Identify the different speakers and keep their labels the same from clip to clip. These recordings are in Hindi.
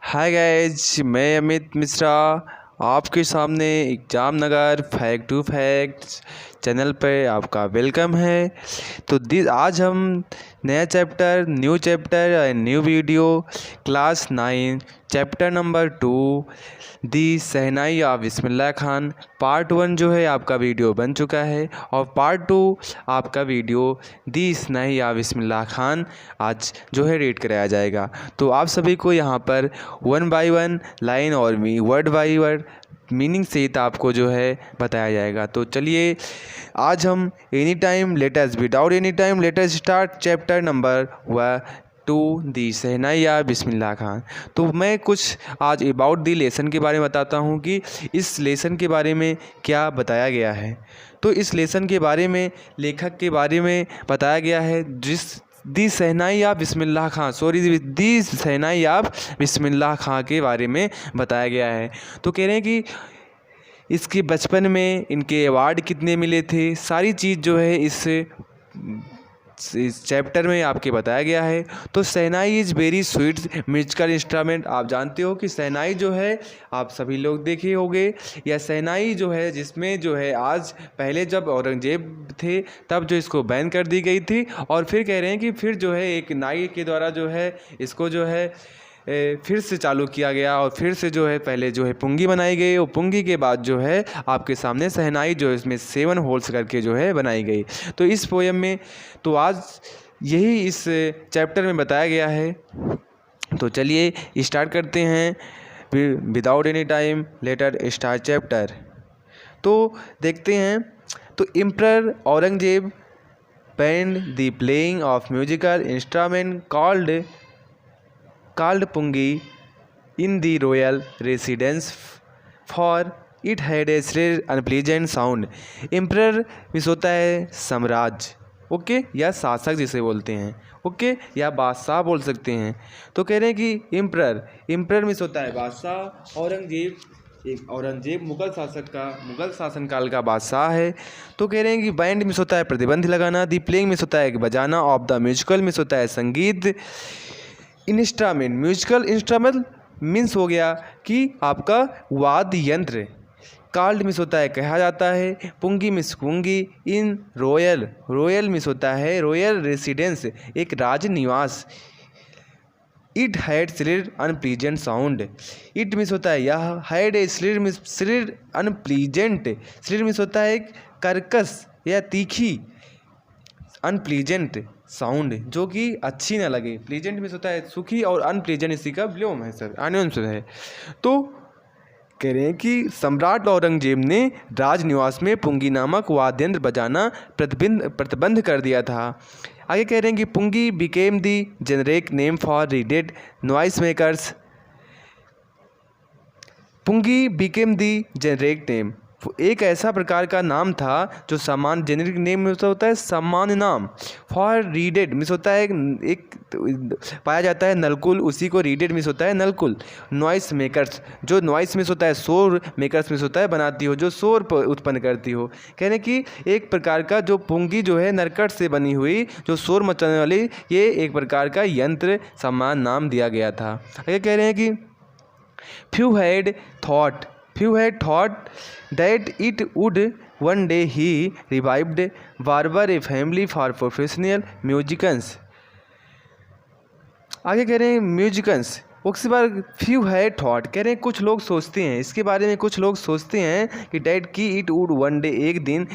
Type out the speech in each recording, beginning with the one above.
Speaker 1: हाय गाइज, मैं अमित मिश्रा आपके सामने एग्जाम नगर फैक्ट टू फैक्ट्स चैनल पे आपका वेलकम है। तो आज हम नया chapter new video class 9 chapter number 2 the shehnai of Bismillah Khan part 1 जो है आपका वीडियो बन चुका है और पार्ट 2 आपका video the shehnai of Bismillah Khan आज जो है रीड कराया जाएगा। तो आप सभी को यहाँ पर 1 बाय 1 लाइन और वर्ड बाय वर्ड मीनिंग सहित आपको जो है बताया जाएगा। तो चलिए आज हम without any time let's start chapter number 2 the shehnai of Bismillah Khan. तो मैं कुछ आज अबाउट दी लेसन के बारे में बताता हूँ कि इस लेसन के बारे में क्या बताया गया है। तो इस लेसन के बारे में लेखक के बारे में बताया गया है the shehnai of Bismillah Khan the shehnai of Bismillah Khan के बारे में बताया गया है। तो कह रहे हैं कि इसके बचपन में इनके अवार्ड कितने मिले थे, सारी चीज़ जो है इस चैप्टर में आपके बताया गया है। तो shehnai is very sweet musical instrument. आप जानते हो कि शहनाई जो है आप सभी लोग देखे होंगे, या शहनाई जो है जिसमें जो है आज पहले जब औरंगजेब थे तब जो इसको बैन कर दी गई थी, और फिर कह रहे हैं कि फिर जो है एक नाई के द्वारा जो है इसको जो है फिर से चालू किया गया, और फिर से जो है पहले जो है पुंगी बनाई गई, और पुंगी के बाद जो है आपके सामने शहनाई जो है इसमें 7 होल्स करके जो है बनाई गई। तो इस पोयम में तो आज यही इस चैप्टर में बताया गया है। तो चलिए स्टार्ट करते हैं without any time later start chapter. तो देखते हैं। तो emperor Aurangzeb banned the playing of musical instrument called Pungi in the royal residence, for it had a shrill unpleasant sound। Emperor miss होता है सम्राज, ओके, या शासक जिसे बोलते हैं, ओके, या बादशाह बोल सकते हैं। तो कह रहे हैं कि एम्परर मिस होता है बादशाह। औरंगजेब मुगल शासनकाल का बादशाह है। तो कह रहे हैं कि बैंड मिस होता है प्रतिबंध लगाना, दी प्लेइंग मिस होता है बजाना, ऑफ द म्यूजिकल मिस होता है संगीत, इंस्ट्रूमेंट म्यूजिकल इंस्ट्रूमेंट मीन्स हो गया कि आपका वाद्य यंत्र, कॉल्ड मिस होता है कहा जाता है, pungi means pungi, in royal means होता है रॉयल रेसिडेंस एक राज निवास, it had shrill unpleasant sound, it means होता है यह, had a shrill unpleasant, shrill means होता है कर्कश या तीखी, अनप्लीजेंट साउंड जो कि अच्छी ना लगे, प्लीजेंट में होता है सुखी, और अनप्लीजेंट इसी का विलोम है सर, अन्योन्स है। तो कह रहे हैं कि सम्राट औरंगजेब ने राजनिवास में पुंगी नामक वाद्यंत्र बजाना प्रतिबंध कर दिया था। आगे कह रहे हैं कि pungi became the generic name for reeded noise makers. Pungi became the generic name, एक ऐसा प्रकार का नाम था जो सामान्य जेनरिक नेम में होता है सामान्य नाम, फॉर रीडेड मिस होता है एक पाया जाता है नलकुल, उसी को रीडेड मिस होता है नलकुल, नॉइस मेकर्स जो नॉइस मिस होता है शोर, मेकर्स मिस होता है बनाती हो जो शोर उत्पन्न करती हो। कहने कि एक प्रकार का जो पुंगी जो है नरकट से बनी हुई जो शोर मचाने वाली, ये एक प्रकार का यंत्र सामान्य नाम दिया गया था। आगे कह रहे हैं कि few had thought that it would one day he revived Barber a family for professional musicians। आगे कह रहे हैं म्यूजिकन्स, उसके बाद फ्यू है थॉट, कह रहे हैं कुछ लोग सोचते हैं इसके बारे में, कुछ लोग सोचते हैं कि डैट की इट वुड वन डे एक दिन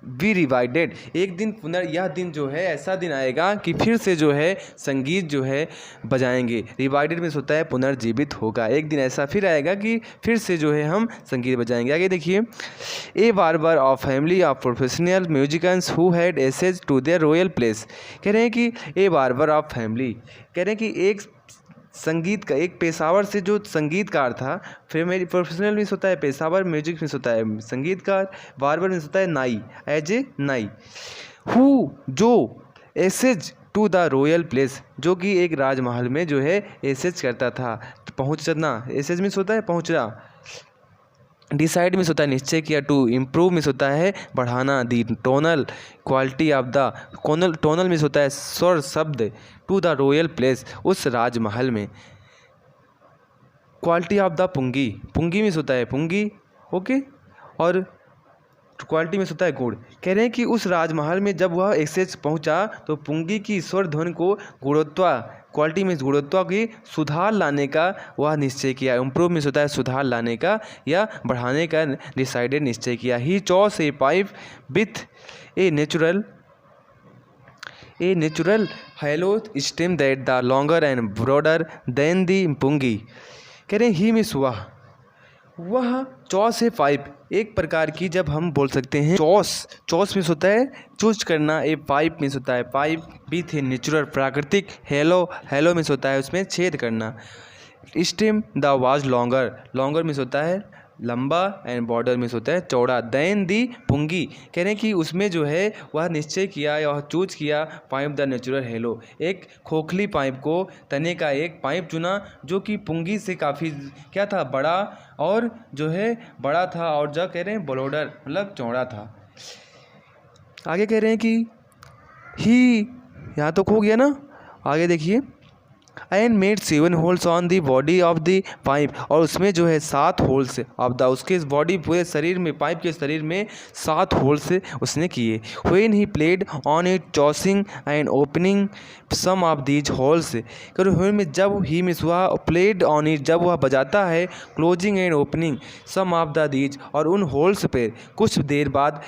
Speaker 1: बी रिवाइडेड, एक दिन यह दिन जो है ऐसा दिन आएगा कि फिर से जो है संगीत जो है बजाएंगे। रिवाइडेड में होता है पुनर्जीवित होगा, एक दिन ऐसा फिर आएगा कि फिर से जो है हम संगीत बजाएंगे। आगे देखिए, a barber of family of professional musicians who had access to their royal place. कह रहे हैं कि ए बार्बर ऑफ फैमिली, कह रहे हैं कि एक संगीत का एक पेशावर से जो संगीतकार था, फैमिली प्रोफेशनल मीन्स होता है पेशावर, म्यूजिक मीन्स होता है संगीतकार, बार्बर मीन्स होता है नाई, एज ए नाई, हु जो access to the royal palace जो कि एक राजमहल में जो है एसेज करता था, तो पहुँचना, एसेज मीन्स होता है पहुँचना, डिसाइड मिस होता है निश्चय किया, टू इम्प्रूव मिस होता है बढ़ाना, the tonal quality of the tonal means होता है स्वर शब्द, टू द रॉयल प्लेस उस राजमहल में, क्वालिटी ऑफ द पुंगी, पुंगी मीन्स होता है पुंगी, ओके, और क्वालिटी मीन्स होता है गुड़। कह रहे हैं कि उस राजमहल में जब वह एक्सेस पहुंचा तो पुंगी की स्वर ध्वनि को गुणवत्ता, क्वालिटी मीन्स गुणवत्ता की सुधार लाने का वह निश्चय किया। इम्प्रूव मीन्स होता है सुधार लाने का या बढ़ाने का डिसाइडेड निश्चय किया। He chose a pipe with a natural hollow stem that the longer and broader than the pungi. कह रहे हैं ही मीन्स वह चॉस है पाइप, एक प्रकार की, जब हम बोल सकते हैं चॉस मीन्स होता है चूज करना, ए पाइप मीन्स होता है पाइप, विथ ए नेचुरल प्राकृतिक, हेलो मीन्स होता है उसमें छेद करना, stem the was longer means होता है लंबा, एंड बॉर्डर मीन्स होता है चौड़ा, देन दी पुंगी। कह रहे हैं कि उसमें जो है वह निश्चय किया या चूज किया पाइप द नेचुरल हेलो, एक खोखली पाइप को तने का एक पाइप चुना जो कि पुंगी से काफ़ी क्या था बड़ा, और जो है बड़ा था, और जो कह रहे हैं ब्रॉडर मतलब चौड़ा था। आगे कह रहे हैं कि ही, यहाँ तो खो गया ना, आगे देखिए, and made 7 holes on the body of the pipe, और उसमें जो है 7 होल्स ऑफ द, उसके बॉडी पूरे शरीर में, पाइप के शरीर में 7 होल्स उसने किए। When he played on it closing and opening some of these holes, में जब ही मिस हुआ प्लेड ऑन इट, जब वह बजाता है, closing and opening some of the these, और उन होल्स पे कुछ देर बाद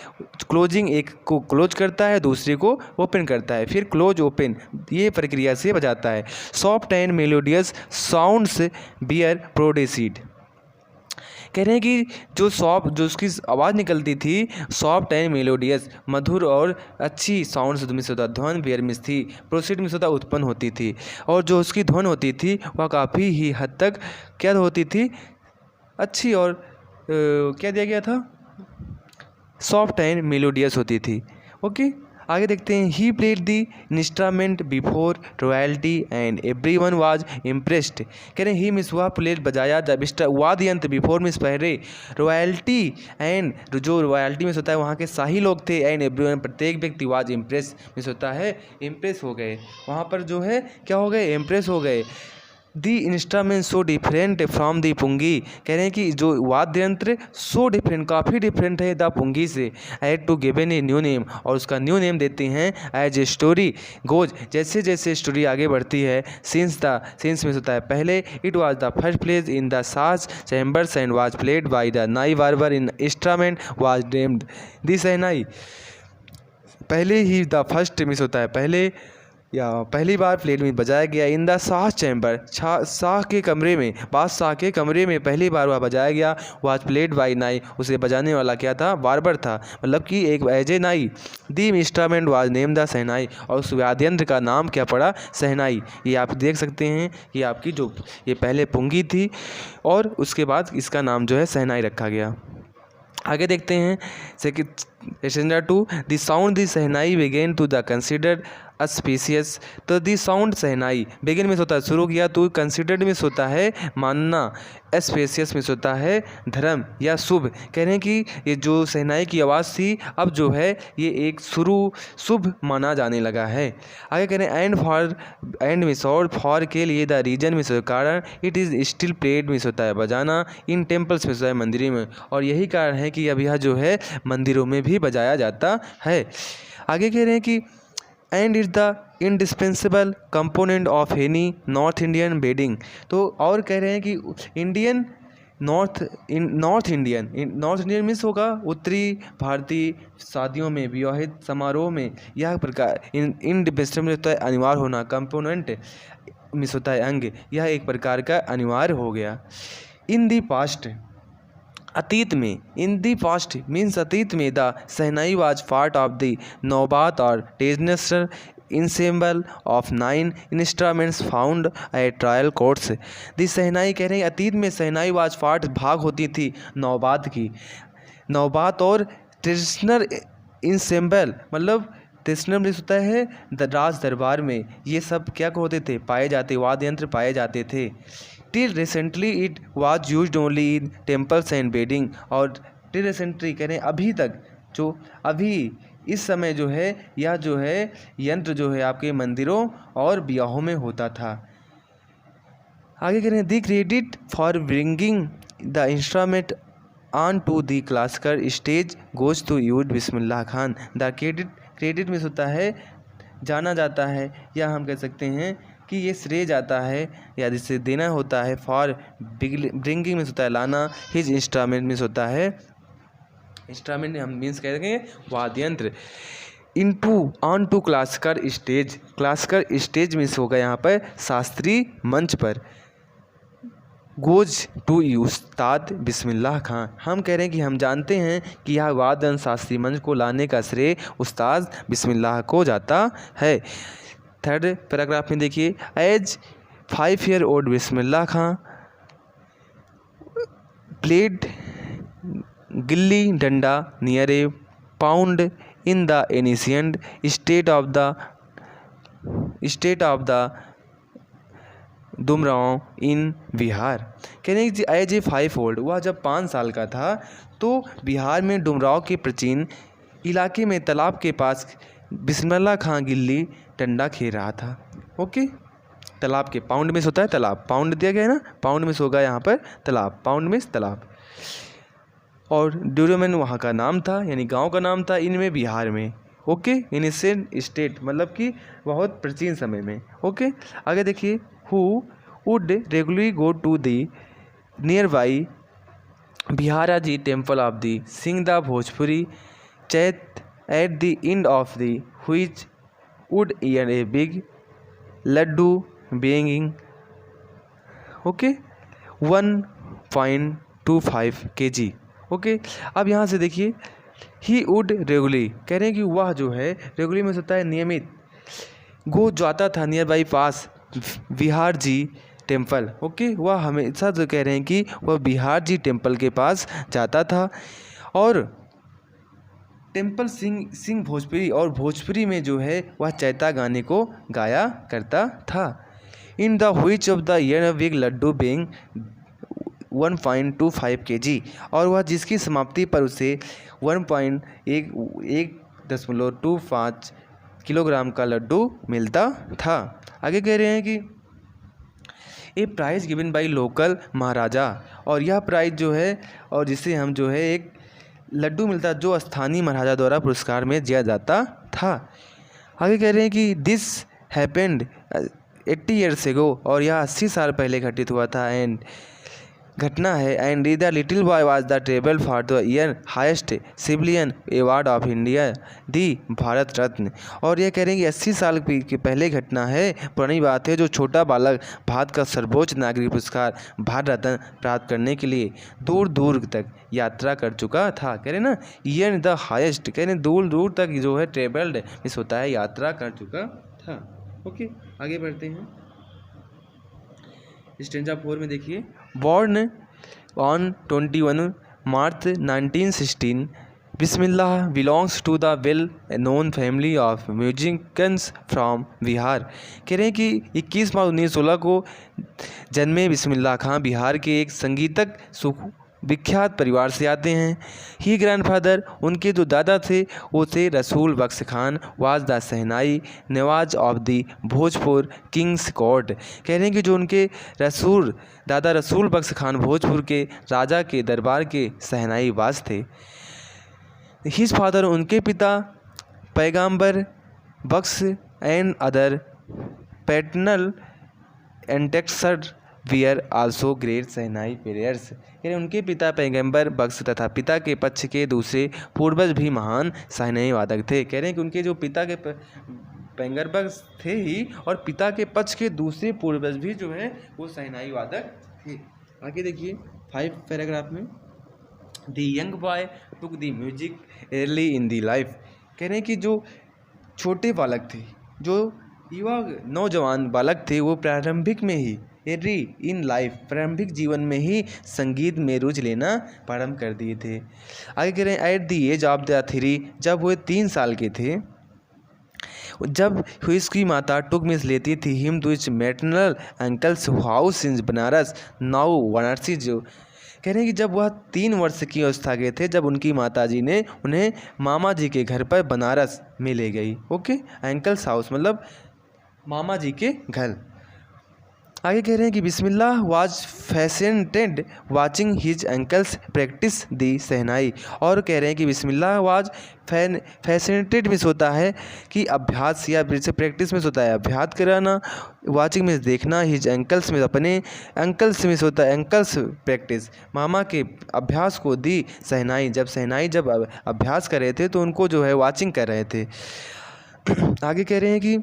Speaker 1: क्लोजिंग, एक को क्लोज करता है दूसरे को ओपन करता है, फिर क्लोज ओपन, ये प्रक्रिया से बजाता है। Soft and melodious sounds were produced. कह रहे हैं कि जो उसकी आवाज़ निकलती थी सॉफ्ट एंड मेलोडियस, मधुर और अच्छी, साउंड्स मिस होता ध्वन, बियर मिस थी, प्रोसीड मिस होता उत्पन्न होती थी, और जो उसकी ध्वन होती थी वह काफ़ी ही हद तक क्या होती थी, अच्छी, और क्या दिया गया था, सॉफ्ट एंड मेलोडियस होती थी। ओके, आगे देखते हैं। He played the instrument before royalty and everyone was impressed. कह रहे हैं ही मिस वह प्लेड बजाया जब वाद्य यंत्र, बिफोर मिस पहले, रॉयल्टी एंड, जो रॉयल्टी मिस होता है वहाँ के शाही लोग थे, एंड एवरीवन प्रत्येक व्यक्ति, वाज इम्प्रेस मिस होता है इम्प्रेस हो गए, वहाँ पर जो है क्या हो गए, इम्प्रेस हो गए। The instrument so different from the pungi. कह रहे हैं कि जो वाद्य यंत्र सो डिफरेंट, काफ़ी डिफरेंट है द पुंगी से, had to given a new name, और उसका न्यू नेम देते हैं एज ए स्टोरी गोज, जैसे जैसे स्टोरी आगे बढ़ती है। सिंस में होता है पहले, it was the first place in the साज chambers and was played by the nai barber in instrument was named the shehnai. पहले ही द फर्स्ट मिस होता है पहले, या पहली बार प्लेट में बजाया गया in the Shah chamber, Shah के कमरे में, बादशाह के कमरे में पहली बार वह बजाया गया। वाज प्लेड बाई नाई, उसे बजाने वाला क्या था, बार्बर था, मतलब कि एक एज ए नाई। दी इंस्ट्रूमेंट वाज नेम द सहनाई, और उस वाद्यंत्र का नाम क्या पड़ा, सहनाई। ये आप देख सकते हैं कि आपकी जो ये पहले पुंगी थी और उसके बाद इसका नाम जो है सहनाई रखा गया। आगे देखते हैं second to the sound the shehnai began to the considered auspicious. तो दी साउंड सहनाई, बिगिन में होता है शुरू किया, तो कंसिडर्ड में होता है मानना, स्पेसियस में होता है धर्म या शुभ। कह रहे हैं कि ये जो सहनाई की आवाज़ थी अब जो है ये एक शुभ माना जाने लगा है। आगे कह रहे हैं एंड मिस और फॉर के लिए द रीजन मिस कारण, it is still played miss होता है बजाना, इन टेम्पल्स में होता है मंदिरों में, और यही कारण है कि अब यह जो है मंदिरों में भी बजाया जाता है। आगे कह रहे हैं कि and is the indispensable component of any north Indian wedding. तो और कह रहे हैं कि नॉर्थ इंडियन मीन्स होगा उत्तरी भारतीय शादियों में, विवाहित समारोह में यह प्रकार इंडिस्पेंसिबल होता है अनिवार्य होना, कंपोनेंट मिस होता है अंग, यह एक प्रकार का अनिवार्य हो गया। इन दी पास्ट, अतीत में, इन दी पास्ट मीन्स अतीत में, the shehnai was part of the naubat और टेजनेस्टर ensemble of 9 instruments found at trial courts. The shehnai कह रहे हैं अतीत में सहनाई वाज पार्ट भाग होती थी नौबात की, नौबात और ट्रेडिशनल इंसेम्बल मतलब ट्रेडिशनल होता है राज दरबार में, ये सब क्या होते थे, पाए जाते, वाद्य यंत्र पाए जाते थे। Till recently it was used only in temples and wedding, और टिल रिसेंटली कह रहे हैं अभी तक, जो अभी इस समय जो है यह जो है यंत्र जो है आपके मंदिरों और ब्याहों में होता था। आगे कह रहे हैं the credit for bringing the instrument on to the classical stage goes to यूड बिस्मिल्लाह खान। द क्रेडिट में होता है जाना जाता है, या हम कह सकते हैं कि ये श्रेय जाता है या जिसे देना होता है। फॉर ब्रिंगिंग में होता है लाना, हिज इंस्ट्रूमेंट में होता है, इंस्ट्रूमेंट हम मीन्स कह रहे हैं वाद्य यंत्र। Into on to classical stage में होगा यहाँ पर शास्त्रीय मंच पर। गोज टू उस्ताद बिस्मिल्लाह खान, हम कह रहे हैं कि हम जानते हैं कि यह वाद्य शास्त्रीय मंच को लाने का श्रेय उस्ताद बिस्मिल्लाह को जाता है। थर्ड पैराग्राफ में देखिए, as 5 year old Bismillah Khan played gilli danda near a pound in the ancient state of the Dumraon in Bihar. कहने एज ए 5 old, वह जब 5 साल का था तो बिहार में डुमराव के प्राचीन इलाके में तालाब के पास बिस्मिल्लाह खान गिल्ली डंडा खेल रहा था। ओके, तालाब के पाउंड में होता है तालाब, पाउंड दिया गया है ना, पाउंड में होगा यहाँ पर तालाब, पाउंड में तालाब। और ड्यूरोमेन वहाँ का नाम था, यानी गांव का नाम था, इनमें बिहार में। ओके, इनिशिएंट स्टेट मतलब कि बहुत प्राचीन समय में। ओके, आगे देखिए, who would regularly go to the nearby Bihari ji temple of the sing the Bhojpuri chaita at the end of the which would earn a big laddu being okay 1.25 kg। Okay, अब यहाँ से देखिए, ही वुड रेगुलरली, कह रहे हैं कि वह जो है रेगुलरली में होता है नियमित, गो जाता था near by pass Bihar ji temple. Okay, वह हमेशा जो कह रहे हैं कि वह बिहार जी टेम्पल के पास जाता था और टेम्पल सिंह भोजपुरी, और भोजपुरी में जो है वह चैता गाने को गाया करता था। In the which of the year big laddu being 1.25 kg, और वह जिसकी समाप्ति पर उसे 1.25 किलोग्राम का लड्डू मिलता था। आगे कह रहे हैं कि ए प्राइज़ गिवन बाई लोकल महाराजा, और यह प्राइज़ जो है और जिसे हम जो है एक लड्डू मिलता जो स्थानीय महाराजा द्वारा पुरस्कार में दिया जाता था। आगे कह रहे हैं कि दिस हैपेंड 80 years ago, और यह 80 साल पहले घटित हुआ था एंड घटना है। And the little boy was the table for the year highest civilian award of India the Bharat Ratna, और यह कह रहे हैं कि 80 साल की पहले घटना है, पुरानी बात है, जो छोटा बालक भारत का सर्वोच्च नागरिक पुरस्कार भारत रत्न प्राप्त करने के लिए दूर दूर तक यात्रा कर चुका था। कह रहे ना ईयर द हाईएस्ट, कह रहे दूर दूर तक जो है ट्रेवल्ड मिस होता है यात्रा कर चुका था। ओके, आगे बढ़ते हैं। स्टेंजा 4 में देखिए, born on 21 March 1916 Bismillah belongs to the well known family of musicians from Bihar. कह रहे हैं कि 21 मार्च 1916 को जन्मे बिस्मिल्लाह खां बिहार के एक संगीतक विख्यात परिवार से आते हैं। ही ग्रैंडफादर, उनके जो दादा थे वो थे Rasool Bakhsh Khan was the shehnai nawaz of the Bhojpur kings court. कह रहे हैं कि जो उनके दादा रसूल बख्श खान भोजपुर के राजा के दरबार के सहनाई बाज थे। हिज फादर, उनके पिता Paigambar Bakhsh and other paternal एंटेक्सर were also great shehnai players. यानी उनके पिता पैगंबर बख्श तथा पिता के पक्ष के दूसरे पूर्वज भी महान सहनाई वादक थे। कह रहे हैं कि उनके जो पिता के पैगंबर बख्श थे ही, और पिता के पक्ष के दूसरे पूर्वज भी जो है वो सहनाई वादक थे। आगे देखिए 5 पैराग्राफ में, the young boy took the music early in the life. कह रहे हैं कि जो छोटे बालक थे, जो युवा नौजवान बालक थे, वो प्रारंभिक में ही एर्ली इन लाइफ, प्रारंभिक जीवन में ही संगीत में रुचि लेना प्रारंभ कर दिए थे। आगे कह रहे हैं at the age of the 3, जब वो 3 साल के थे, जब उसकी माता टुक मिस लेती थी him to its maternal uncles house in Banaras now Varanasi. जो कह रहे हैं कि जब वह 3 वर्ष की अवस्था के थे, जब उनकी माताजी ने उन्हें मामा जी के घर पर बनारस में ले गई। ओके, अंकल्स हाउस मतलब मामा जी के घर। आगे कह रहे हैं कि Bismillah was fascinated watching his uncles practise the shehnai. और कह रहे हैं कि बिस्मिल्लाह वाज फैसिनेटेड मिस होता है कि अभ्यास या जैसे प्रैक्टिस मिस होता है अभ्यास कराना, वाचिंग मिस देखना, हिज अंकल्स में अपने अंकल्स मिस होता है अंकल्स प्रैक्टिस मामा के अभ्यास को दी शहनाई। जब शहनाई जब अभ्यास कर रहे थे तो उनको जो है वाचिंग कर रहे थे। आगे कह रहे हैं कि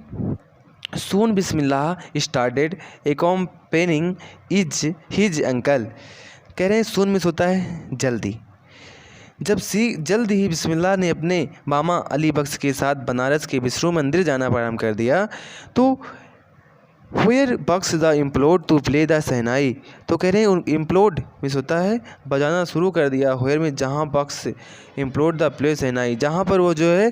Speaker 1: सून बिस्मिल्लाह स्टार्टेड एक्कम्पेनिंग हिज अंकल। कह रहे हैं सून मिस होता है जल्दी। जल्दी ही बिस्मिल्लाह ने अपने मामा अली बख्श के साथ बनारस के विष्णु मंदिर जाना प्रारंभ कर दिया। तो were Bakhsh the employed to play the shehnai. तो कह रहे हैं इम्प्लोड मिस होता है बजाना शुरू कर दिया। वेयर में जहाँ बख्श इम्प्लोड द प्ले शहनाई, जहाँ पर वो जो है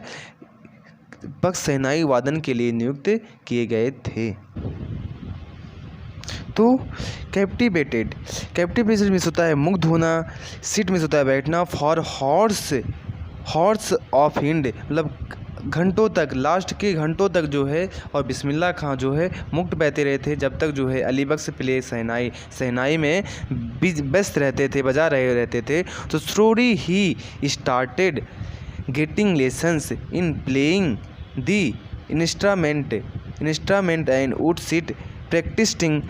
Speaker 1: बख्श शहनाई वादन के लिए नियुक्त किए गए थे। तो कैप्टिवेटेड मिस होता है मुग्ध होना। सिट मिस होता है बैठना। फॉर हॉर्स ऑफ हिंड मतलब घंटों तक, लास्ट के घंटों तक जो है और बिस्मिल्लाह खां जो है मुक्त बहते रहे थे जब तक जो है अली बख्श प्ले शहनाई में व्यस्त रहते थे, बजा रहे रहते थे। तो स्लोली ही started getting lessons in playing the instrument and would sit practising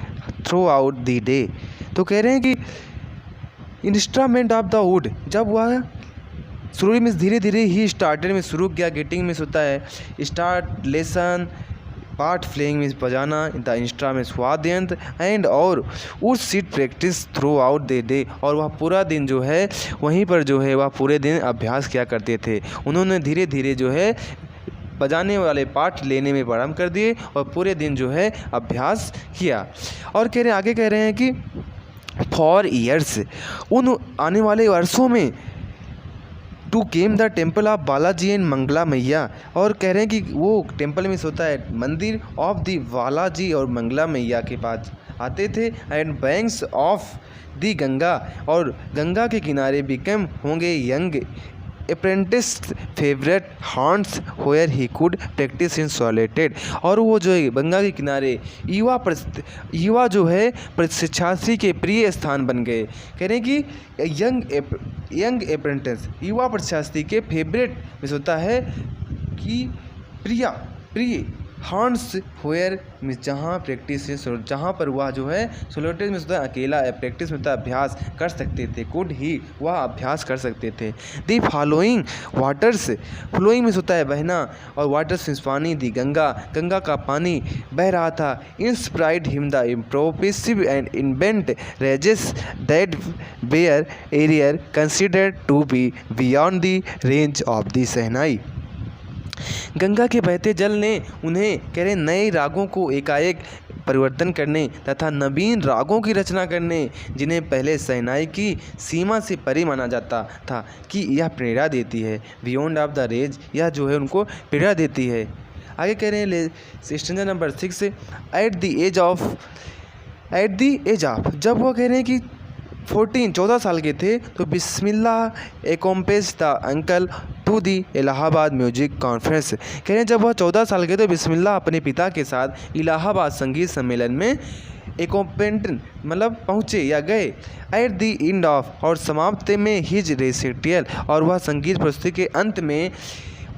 Speaker 1: throughout the day. तो कह रहे हैं कि इंस्ट्रूमेंट ऑफ द वुड, जब वह स्लोली में धीरे धीरे ही स्टार्टेड में शुरू किया। गेटिंग में होता है स्टार्ट लेसन, पार्ट प्लेइंग में बजाना, द इंस्ट्रूमेंट वाद्य यंत्र एंड और उस seat practice through out the day. और वह पूरा दिन जो है वहीं पर जो है वह पूरे दिन अभ्यास किया करते थे। उन्होंने धीरे धीरे जो है बजाने वाले पार्ट लेने में प्रारंभ कर दिए और पूरे दिन जो है अभ्यास किया। और आगे कह रहे हैं कि फॉर ईयर्स, उन आने वाले वर्षों में to came the temple of Balaji and Mangala Maiya. और कह रहे हैं कि वो टेम्पल में होता है मंदिर ऑफ द बालाजी और मंगला मैया के पास आते थे। And banks of the Ganga, और गंगा के किनारे बिकम होंगे young apprentice favourite haunts where he could practise in solitude. और वो जो है गंगा के किनारे युवा जो है प्रशिक्षार्थी के प्रिय स्थान बन गए। कह रहे हैं कि यंग अप्रेंटिस युवा प्रशिक्षार्थी के फेवरेट में होता है कि प्रिय हॉन्ट्स वेयर में जहाँ प्रैक्टिस जहाँ पर वह जो है सोलिट्यूड में होता है अकेला, प्रैक्टिस में होता है अभ्यास कर सकते थे, कुड ही वह अभ्यास कर सकते थे। दी फॉलोइंग वाटर्स, फ्लोइंग में होता है बहना और वाटर्स मीन्स पानी। दी गंगा का पानी बह रहा था। Inspired him the improvise and invent ragas that were earlier considered to be beyond the range of the shehnai. Ganga के बहते जल ने उन्हें कह रहे नए रागों को एकाएक परिवर्तन करने तथा नवीन रागों की रचना करने, जिन्हें पहले शहनाई की सीमा से परे माना जाता था, कि यह प्रेरणा देती है। बियॉन्ड ऑफ द रेंज, यह जो है उनको प्रेरणा देती है। आगे कह रहे हैं stanza number 6, at the age of, जब वो कह रहे हैं कि 14 साल के थे तो Bismillah accompanied the uncle to the Allahabad music conference. कह रहे हैं जब वह 14 साल के तो बिस्मिल्लाह अपने पिता के साथ इलाहाबाद संगीत सम्मेलन में एकोम्पेंट मतलब पहुँचे या गए। एट द एंड ऑफ, और समाप्ति में हिज रेसिटियल, और वह संगीत प्रस्तुति के अंत में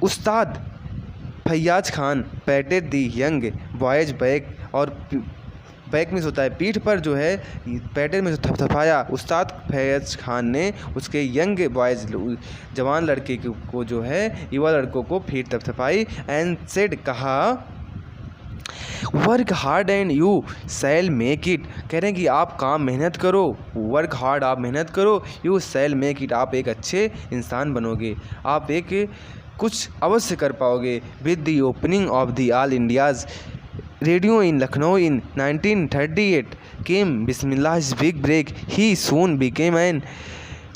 Speaker 1: उस्ताद फैयाज खान पैटेड दी यंग बॉयज बैक, और बैक में होता है पीठ पर जो है पैटेड में थपथपाया उस्ताद फैयाज खान ने उसके यंग बॉयज जवान लड़के को जो है युवा लड़कों को पीठ थपथपाई। एंड सेड, कहा, work hard and you shall make it. कह रहे हैं कि आप काम मेहनत करो, वर्क हार्ड आप मेहनत करो, यू शैल मेक इट आप एक अच्छे इंसान बनोगे, आप एक कुछ अवश्य कर पाओगे। With the opening of the All India's radio in Lucknow in 1938 came Bismillah's big break. He soon became an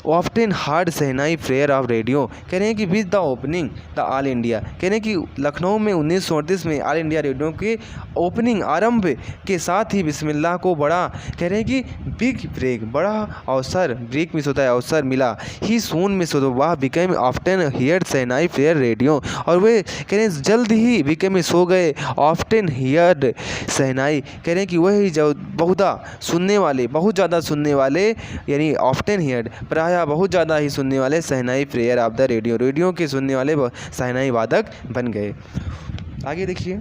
Speaker 1: often heard shehnai player of radio. कह रहे हैं कि with the opening the All India, कह रहे हैं कि लखनऊ में 1938 में ऑल इंडिया रेडियो के ओपनिंग आरंभ के साथ ही बिस्मिल्लाह को बड़ा कह रहे हैं कि बिग ब्रेक बड़ा अवसर, ब्रेक मिस होता है अवसर मिला। ही सून मिस होता वह became often here shehnai player radio, और वे कह रहे हैं जल्द ही बिकेम मिस हो गए ऑफ्टन हियर्ड शहनाई। कह रहे हैं कि वही बहुधा सुनने वाले, बहुत ज़्यादा सुनने वाले, यानी ऑफ्टन हियर्ड, प्रायः बहुत ज़्यादा ही सुनने वाले shehnai player of the radio, radio के सुनने वाले शहनाई वादक बन गए। आगे देखिए,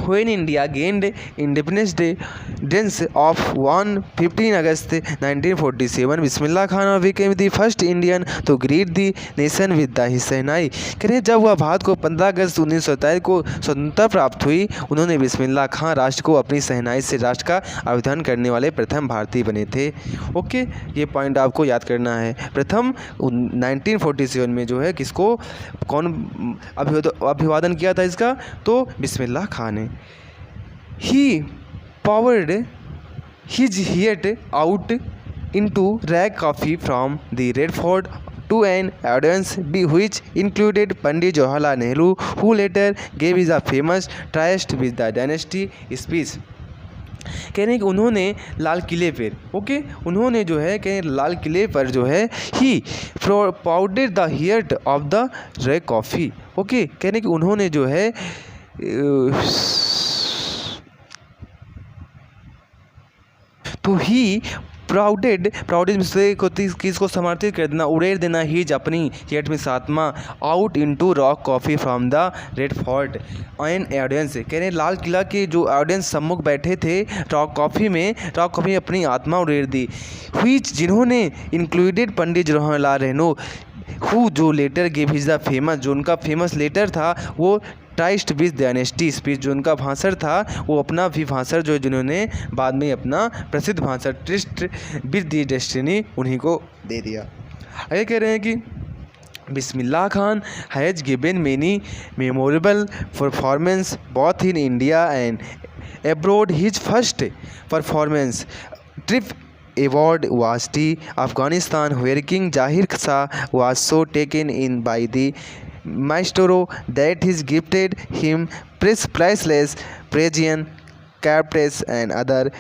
Speaker 1: When India gained independence of 15 August 1947, Bismillah Khan became the first Indian to greet the nation with the शहनाई। करें जब वह भारत को 15 अगस्त 1927 को स्वतंत्रता प्राप्त हुई, उन्होंने बिस्मिल्लाह खान राष्ट्र को अपनी शहनाई से राष्ट्र का अभिवादन करने वाले प्रथम भारतीय बने थे। ओके, ये पॉइंट आपको याद करना है। प्रथम 1947 में जो है किसको, कौन अभिवादन किया था इसका, तो बिस्मिल्लाह खान ने। He poured his heart out into rag coffee from the Red Fort to an audience which included Pandit Jawaharlal Nehru, who later gave his famous Tryst with the Dynasty speech। कहने कि उन्होंने लाल किले पर, ओके, उन्होंने जो है कहीं लाल किले पर जो है he poured the heart of the red coffee. Okay, कहने कि उन्होंने जो है तो ही प्राउडेड मिस्टेक होती है, किसको समर्थित कर देना, उड़ेर देना, हीज अपनी हेट में सातमा out into rock coffee from the red fort an audience. कह रहे लाल किला के जो ऑडियंस सम्मुख बैठे थे रॉक कॉफ़ी में अपनी आत्मा उड़ेर दी। व्हिच जिन्होंने इंक्लूडेड पंडित जवाहरलाल नेहरू, हु जो later give his the famous, जो उनका फेमस लेटर था वो ट्राइस्ट विद डायनेस्टी स्पीच, जो उनका भाषण था वो अपना भी भाषण जो जिन्होंने बाद में अपना प्रसिद्ध भाषण ट्रिस्ट विद द डेस्टिनी उन्हीं को दे दिया। आगे कह रहे हैं कि Bismillah Khan has given many memorable performance both in India and abroad. His first performance trip award was to Afghanistan, where King Zahir Shah was so taken in by the maestro that he gifted him priceless Persian carpets and other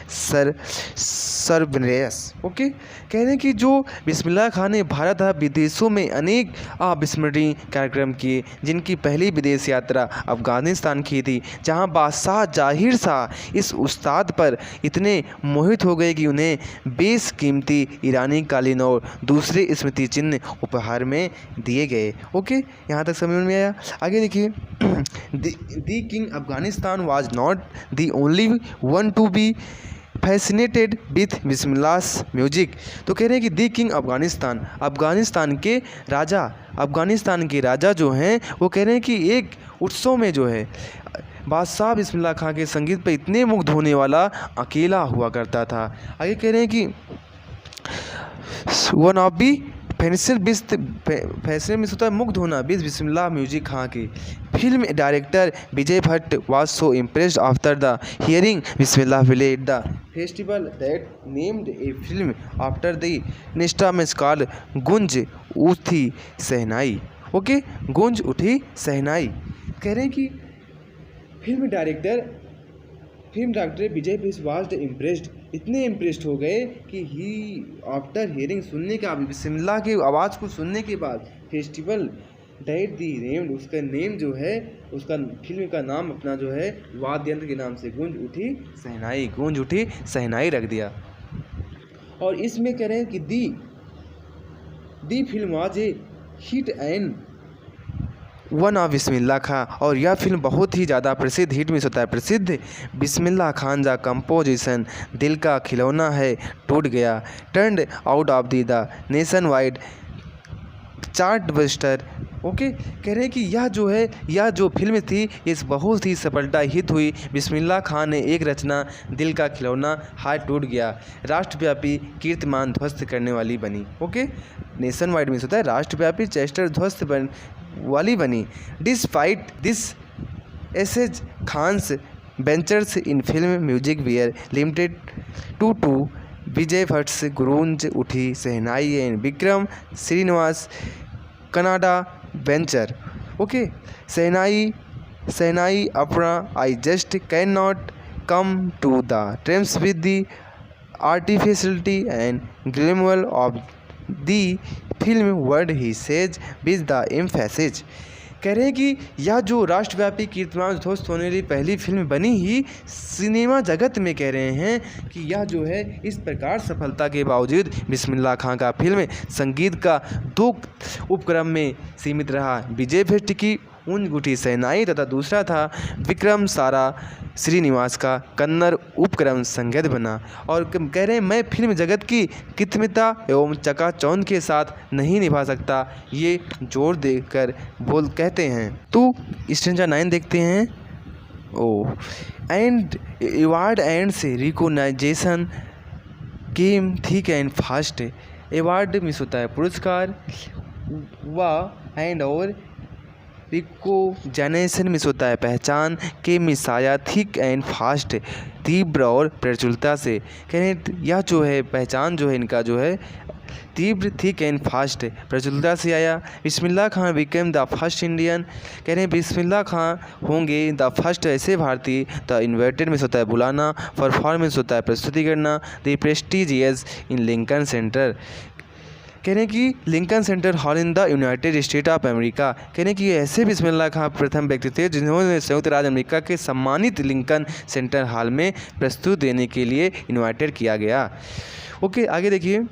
Speaker 1: souvenirs. Okay, कह रहे हैं कि जो बिस्मिल्लाह खान ने भारत तथा विदेशों में अनेक अविस्मरणीय कार्यक्रम किए, जिनकी पहली विदेश यात्रा अफगानिस्तान की थी, जहां बादशाह जाहिर शाह इस उस्ताद पर इतने मोहित हो गए कि उन्हें बेशकीमती ईरानी कालीन और दूसरे स्मृति चिन्ह उपहार में दिए गए। ओके, यहाँ तक समझ में आया। आगे देखिए, the king Afghanistan was not the only one to be fascinated with Bismillah's music. तो कह रहे हैं कि दी किंग अफगानिस्तान, अफगानिस्तान के राजा जो हैं वो कह रहे हैं कि एक उत्सव में जो है बादशाह बिस्मिल्लाह खां के संगीत पर इतने मुग्ध होने वाला अकेला हुआ करता था। आगे कह रहे हैं कि वन ऑफ बी फैसले में होता है मुग्ध होना बिस्मिल्लाह म्यूजिक खां की। Film director Vijay Bhatt was so impressed after the hearing Bismillah played the festival that named a film after the instruments called गूंज उठी शहनाई। ओके, गूंज उठी शहनाई। कह रहे हैं कि film director Vijay Bhatt was impressed, इतने इम्प्रेस्ड हो गए कि ही आफ्टर हियरिंग, सुनने का बिस्मिल्लाह की आवाज़ को सुनने के बाद, फेस्टिवल दैट दी नेम्ड, उसका नेम जो है, उसका फिल्म का नाम अपना जो है वाद्य यंत्र के नाम से गूंज उठी शहनाई रख दिया। और इसमें कह रहे हैं कि the film was a hit and one of Bismillah Khan, और यह फिल्म बहुत ही ज़्यादा प्रसिद्ध हिट में होता है। प्रसिद्ध बिस्मिल्लाह खान जा कंपोजिशन दिल का खिलौना है टूट गया turned out of the nation wide chart buster. Okay, कह रहे हैं कि यह जो फिल्म थी इस बहुत ही सफलता हित हुई। बिस्मिल्लाह खान ने एक रचना दिल का खिलौना हाथ टूट गया राष्ट्रव्यापी कीर्तिमान ध्वस्त करने वाली बनी। ओके, नेशन वाइड में होता है राष्ट्रव्यापी चेस्टर ध्वस्त वाली बनी। डिस्पाइट दिस एसेज Khan's ventures in film music were limited two Vijay Bhatt Goonj Uthi Shehnai and Vikram Srinivas Kannada venture. Okay, Shehnai Apna I just can not come to the terms with the artificiality and glamour of the film word he says with the emphasis. कह रहे हैं कि यह जो राष्ट्रव्यापी कीर्तिमान ध्वस्त होने वाली पहली फिल्म बनी ही सिनेमा जगत में, कह रहे हैं कि यह जो है इस प्रकार सफलता के बावजूद बिस्मिल्लाह खां का फिल्म संगीत का 2 उपक्रम में सीमित रहा। विजय भट्ट की ऊन गुठी सेनाई तथा दूसरा था विक्रम सारा श्रीनिवास का कन्नड़ उपक्रम संगीत बना। और कह रहे हैं मैं फिल्म जगत की कितमिता एवं चकाचौंध के साथ नहीं निभा सकता, ये जोर देकर कहते हैं। तो स्ट्रेंजर 9 देखते हैं। एंड अवार्ड एंड से recognition came thick and fast. Award मिस होता है पुरस्कार, व एंड और रिकॉग्निशन मिस होता है पहचान, के मिस आया थिक एंड फास्ट तीव्र और प्रचुरता से। कह रहे हैं यह जो है पहचान जो है इनका जो है तीव्र थिक एंड फास्ट प्रचुरता से आया। Bismillah Khan became the first Indian. कह रहे हैं बिस्मिल्लाह खान होंगे द फर्स्ट ऐसे भारतीय। द इन्वाइटेड मिस होता है बुलाना, परफॉर्मेंस होता है प्रस्तुति करना, the prestigious in Lincoln centre. कह रहे हैं कि Lincoln centre hall in the United state of America. कह रहे हैं कि ऐसे बिस्मिल्लाह खां प्रथम व्यक्ति थे जिन्होंने संयुक्त राज्य अमेरिका के सम्मानित लिंकन सेंटर हॉल में प्रस्तुत देने के लिए इनवाइटेड किया गया। ओके, आगे देखिए।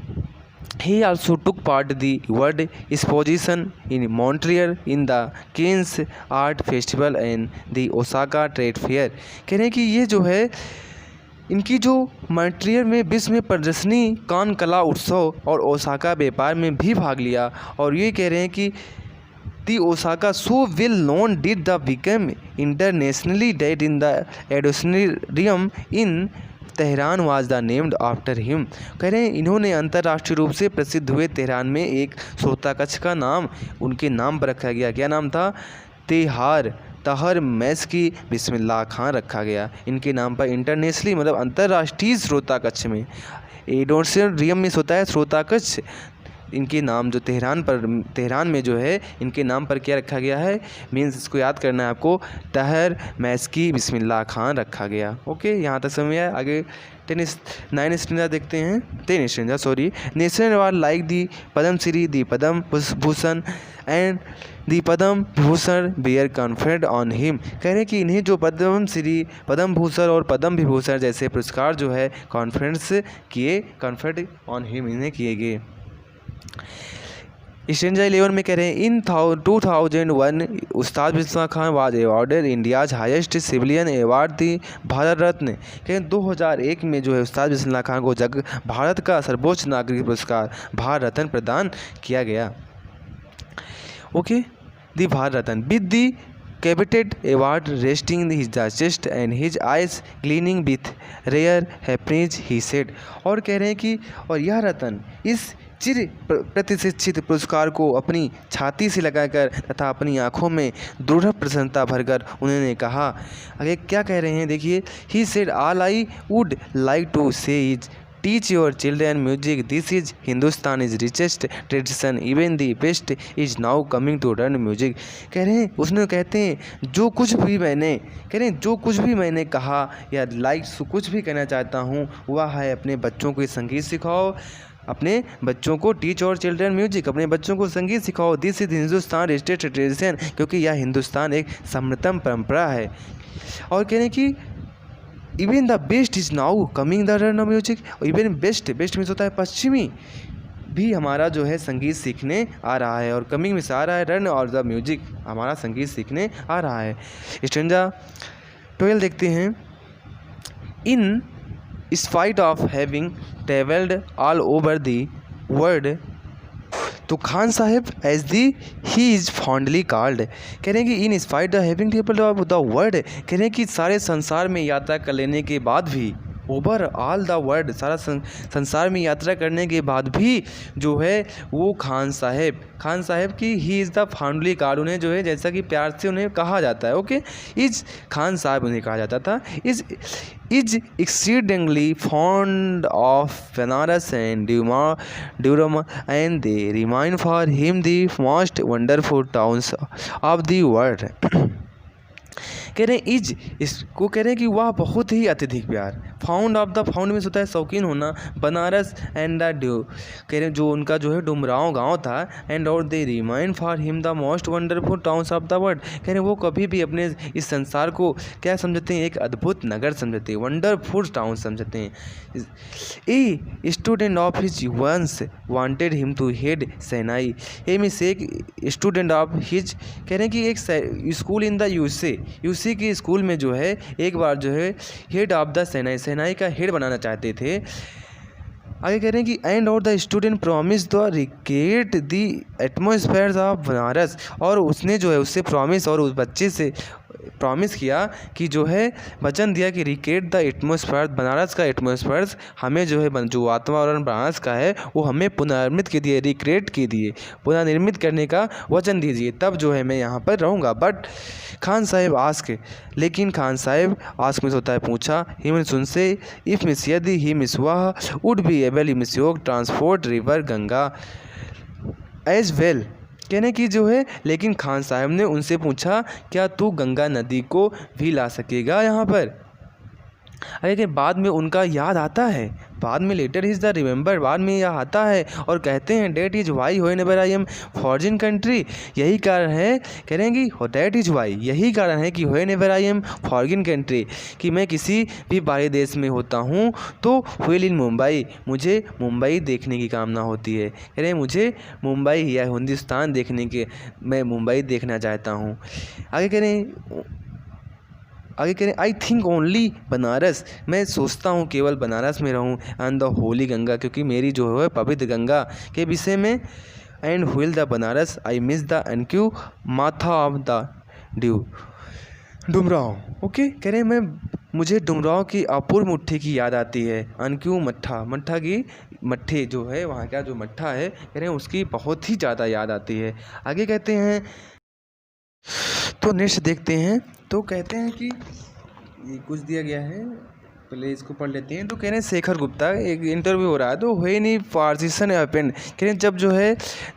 Speaker 1: He also took part the world exposition in Montreal in the Cannes Art Festival and the Osaka Trade Fair। कह रहे हैं कि ये जो है इनकी जो मॉन्ट्रियल में विश्व में प्रदर्शनी, कान कला उत्सव और ओसाका व्यापार में भी भाग लिया। और ये कह रहे हैं कि the Osaka so well known did the become internationally that in the auditorium in Tehran was the named after him. कह रहे हैं इन्होंने अंतर्राष्ट्रीय रूप से प्रसिद्ध हुए तेहरान में एक श्रोता कक्ष का नाम उनके नाम पर रखा गया। क्या नाम था? तहर मैस्की बिस्मिल्लाह खां रखा गया। इनके नाम पर इंटरनेशनली मतलब अंतर्राष्ट्रीय श्रोता कक्ष में, एडोसनेरियम में होता है श्रोता कक्ष, इनके नाम जो तेहरान में जो है इनके नाम पर क्या रखा गया है, मीन्स इसको याद करना है आपको, तहर मैस्की बिस्मिल्लाह खान रखा गया। ओके, यहाँ तक समझ आया। आगे 9 स्ट्रेंजर देखते हैं। 10 stranger sorry. National award like the Padma Shri, the Padma Bhushan and the Padma Bhushan were conferred on him. कह रहे हैं कि इन्हें जो पद्म श्री, पद्म भूषण और पद्म विभूषण जैसे पुरस्कार जो है कॉन्फर्ड ऑन हिम इन्हें किए गए। स्ट्रेंजर 11 में कह रहे हैं in 2001 Ustad Bismillah Khan was awarded India's highest civilian award the Bharat Ratna. कहें 2001 में जो है उस्ताद बिस्मिल्लाह खान को भारत का सर्वोच्च नागरिक पुरस्कार भारत रत्न प्रदान किया गया। Okay, the Bharat Ratna with the coveted award resting in his chest and his eyes gleaming with rare happiness, he said। और कह रहे हैं कि और यह रत्न इस चिर प्रतिष्ठित पुरस्कार को अपनी छाती से लगाकर तथा अपनी आंखों में दृढ़ प्रसन्नता भरकर उन्होंने कहा। आगे क्या कह रहे हैं देखिए। He said all I would like to say is teach your children music, this is Hindustan is richest tradition, even the best is now coming to learn music. कह रहे हैं उसने कहते हैं जो कुछ भी मैंने कहा या कुछ भी कहना चाहता हूँ वह है अपने बच्चों को संगीत सिखाओ, अपने बच्चों को टीच और चिल्ड्रन म्यूजिक, अपने बच्चों को संगीत सिखाओ, this is Hindustan richest tradition, क्योंकि यह हिंदुस्तान एक समृद्धम परंपरा है। और कह रहे हैं कि even the best is now coming the learn music, even best means होता है पश्चिमी भी हमारा जो है संगीत सीखने आ रहा है, और कमिंग में से आ रहा है रन और द म्यूजिक हमारा संगीत सीखने आ रहा है। स्ट्रेंजर 12 देखते हैं। In spite of having travelled all over the world तो Khan Sahab as the he is fondly called. कह रहे हैं कि in spite the having travelled of the world, कह रहे हैं कि सारे संसार में यात्रा कर लेने के बाद भी, ओवर ऑल द वर्ल्ड सारा संसार में यात्रा करने के बाद भी जो है वो खान साहब की he is the fondly called, उन्हें जो है जैसा कि प्यार से उन्हें कहा जाता है। ओके, इज खान साहब उन्हें कहा जाता था। Is exceedingly fond of Banaras and durum and they remain for him the most wonderful towns of the world. कह रहे हैं इज, इसको कह रहे हैं कि वह बहुत ही अत्यधिक प्यार। फाउंड ऑफ द, फाउंड में होता है शौकीन होना, बनारस एंड द ड्यू, कह रहे हैं जो उनका जो है डुमरांव गांव था, एंड और they remind for him the most wonderful towns of the world, कह रहे हैं वो कभी भी अपने इस संसार को क्या समझते हैं, एक अद्भुत नगर समझते हैं, वंडरफुल टाउन समझते हैं। A student of his once wanted him to head सेनाई, ए में से एक स्टूडेंट ऑफ हिज, कह रहे हैं कि एक स्कूल इन द यूसी के स्कूल में जो है एक बार जो है हेड ऑफ द सेनाई का हेड बनाना चाहते थे। आगे कह रहे हैं कि एंड और the student promise the recreate the atmosphere of Banaras, और उसने जो है उससे प्रॉमिस, और उस बच्चे से प्रॉमिस किया कि जो है वचन दिया कि रिक्रिएट द एटमॉस्फेयर, बनारस का एटमॉस्फेयर हमें जो है जो वातावरण बनारस का है वो हमें पुनर्निर्मित के दिए, रिक्रिएट के दिए, पुनर्निर्मित करने का वचन दीजिए, तब जो है मैं यहाँ पर रहूँगा। बट खान साहब आस्क, लेकिन खान साहब आस्क मिस होता है पूछा, ही सुन से इफ मिस यदि ही मिस वह वुड बी एबल मिस योग transport river Ganga as well, कहने की जो है, लेकिन खान साहब ने उनसे पूछा क्या तू गंगा नदी को भी ला सकेगा यहाँ पर। अरे कि बाद में उनका याद आता है, बाद में लेटर इज़ द रिमेंबर, बाद में यह आता है और कहते हैं डेट इज़ वाई होए नेवर आई एम फॉरजिन कंट्री, यही कारण है, कहेंगे डेट इज़ वाई, यही कारण है कि होए नेवर आई एम फॉरजिन कंट्री, कि मैं किसी भी बाहरी देश में होता हूँ तो व्हिल इन मुंबई, मुझे मुंबई देखने की कामना होती है, कह रहे हैं मुझे मुंबई या हिंदुस्तान देखने के, मैं मुंबई देखना चाहता हूँ। आगे कह रहे हैं आई थिंक ओनली बनारस, मैं सोचता हूँ केवल बनारस में रहूँ, एंड द होली गंगा, क्योंकि मेरी जो है पवित्र गंगा के विषय में, and while the Banaras I miss the अनक्यू माथा ऑफ द ड्यू डुमराव। ओके, कह रहे हैं मुझे डुमराव की अपूर्व मुट्ठी की याद आती है, अनक्यू मट्ठा की मट्ठे जो है वहाँ का जो मट्ठा है, कह रहे हैं उसकी बहुत ही ज़्यादा याद आती है। आगे कहते हैं तो नेक्स्ट देखते हैं, तो कहते हैं कि ये कुछ दिया गया है, पहले इसको पढ़ लेते हैं। तो कह रहे हैं शेखर गुप्ता, एक इंटरव्यू हो रहा है, तो हुए नहीं पार्टीशन हैपेंड, कह रहे हैं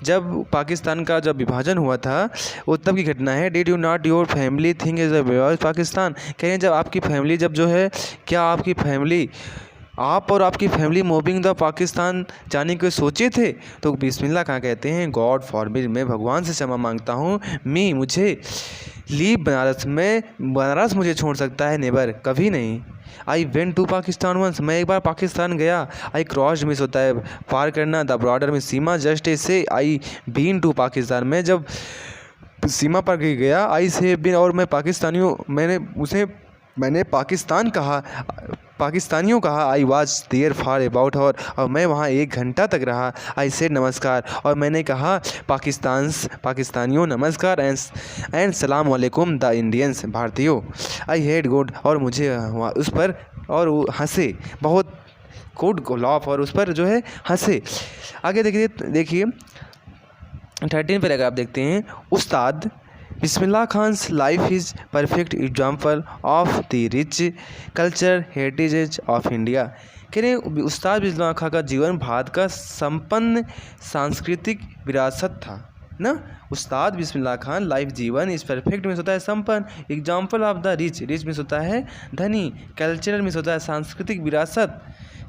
Speaker 1: जब पाकिस्तान का जब विभाजन हुआ था वो तब की घटना है। Did you not your family think is a Pakistan, कह रहे हैं जब आपकी फैमिली जब जो है, क्या आपकी फैमिली, आप और आपकी फैमिली मूविंग द पाकिस्तान जाने के सोचे थे, तो बिस्मिल्लाह कहाँ कहते हैं, गॉड फॉरबिड, मैं भगवान से क्षमा मांगता हूँ, मी मुझे लीव बनारस में, बनारस मुझे छोड़ सकता है, नेवर कभी नहीं। I went to Pakistan once, मैं एक बार पाकिस्तान गया। आई क्रॉस्ड मिस होता है पार करना, द बॉर्डर में सीमा, जस्ट ऐसे आई बीन टू पाकिस्तान, मैं जब सीमा पर गया, आई से बिन, और मैं पाकिस्तानियों, मैंने पाकिस्तानियों कहा, I was there for about और मैं वहाँ 1 घंटा तक रहा। आई सेड नमस्कार, और मैंने कहा पाकिस्तानियों नमस्कार, एंड सलाम वालेकुम द इंडियंस, भारतीयों। आई हेड गुड, और मुझे उस पर, और वो हंसे बहुत, गुड लॉफ, और उस पर जो है हंसे। आगे देखिए 13 पैराग्राफ देखते हैं। Ustad Bismillah Khan's life is perfect example of the rich culture heritage of India, कह रहे हैं उस्ताद बिस्मिल्लाह खां का जीवन भारत का संपन्न सांस्कृतिक विरासत था ना। उस्ताद बिस्मिल्लाह खान लाइफ जीवन इस परफेक्ट में होता है संपन्न, एग्जाम्पल ऑफ द रिच में होता है धनी, कल्चरल में होता है सांस्कृतिक विरासत,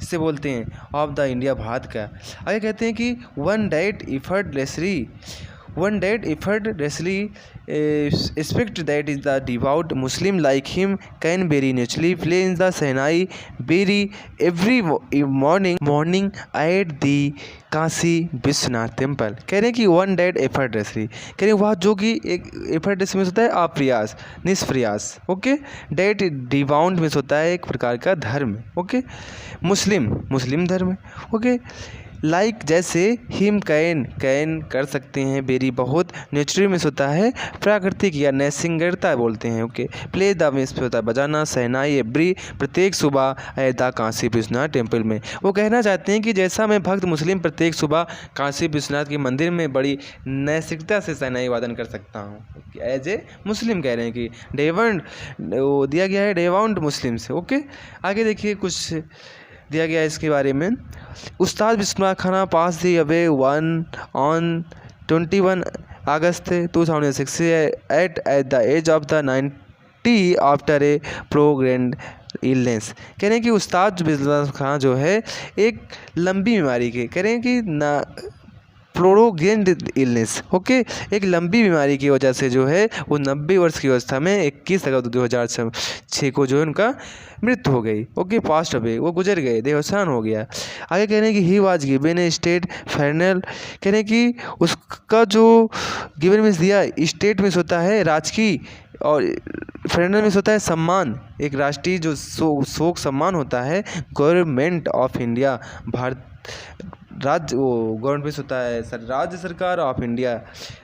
Speaker 1: इससे बोलते हैं ऑफ द इंडिया, भारत का। आगे कहते हैं कि one date effortlessly expect that is the devout Muslim like him can very naturally play in the Sainai very every morning at the Kashi Vishwanath temple, कह रहे हैं कि वन डेट effortlessly, कह रहे हैं वह जो कि एक effortless में होता है अप्रयास, निष्प्रयास। ओके, डेट डिवाउंड में होता है एक प्रकार का धर्म। ओके, मुस्लिम धर्म। ओके, लाइक जैसे हिम कैन कर सकते हैं, बेरी बहुत, नेचुरल में होता है प्राकृतिक या नैसर्गिकता बोलते हैं। ओके, प्ले द में होता है बजाना, सहनाई एवरी प्रत्येक सुबह द काशी विश्वनाथ टेम्पल में, वो कहना चाहते हैं कि जैसा मैं भक्त मुस्लिम प्रत्येक सुबह काशी विश्वनाथ के मंदिर में बड़ी नैसर्गिकता से सहनाई वादन कर सकता हूँ एज ए मुस्लिम, कह रहे हैं कि डेवाउंड वो दिया गया है, डेवाउंड मुस्लिम से। ओके, आगे देखिए कुछ दिया गया है इसके बारे में। Ustad Bismillah Khan passed the away on 21 August 2006 at the age of the टी आफ्टर ए प्रोग्रेंड इलनेस। कह रहे हैं कि उस्ताद बिस्मिल्लाह खां जो है एक लंबी बीमारी के, कह रहे हैं कि ना प्रोग्रेंड इलनेस, ओके, एक लंबी बीमारी की वजह से जो है वो 90 वर्ष की अवस्था में 21 अगस्त 2006 को जो है उनका मृत्यु हो गई। ओके, पास्ट अवे, वो गुजर गए, देहावसान हो गया। आगे कह रहे हैं कि he was given A state final, कह रहे हैं कि उसका जो गिवन मीन्स दिया, स्टेट मीन्स होता है राजकीय और फाइनल मीन्स होता है सम्मान, एक राष्ट्रीय जो शोक सम्मान होता है। गवर्नमेंट ऑफ इंडिया, भारत राज्य, वो गवर्नमेंट में होता है सर राज्य सरकार ऑफ इंडिया,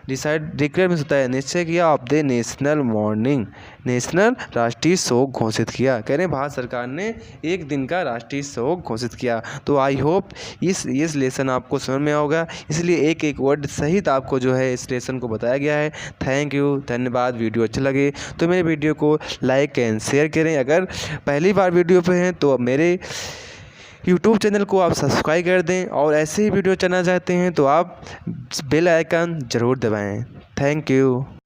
Speaker 1: डिक्लेयर में होता है निश्चय किया of the national morning, national राष्ट्रीय शोक घोषित किया। कह रहे हैं भारत सरकार ने एक दिन का राष्ट्रीय शोक घोषित किया। तो आई होप इस लेसन आपको समझ में होगा, इसलिए एक एक वर्ड सहित आपको जो है इस लेसन को बताया गया है। थैंक यू, धन्यवाद। वीडियो अच्छा लगे तो मेरे वीडियो को लाइक एंड शेयर करें। अगर पहली बार वीडियो पे हैं तो मेरे यूट्यूब चैनल को आप सब्सक्राइब कर दें, और ऐसे ही वीडियो चलना चाहते हैं तो आप बेल आइकन ज़रूर दबाएं। Thank you.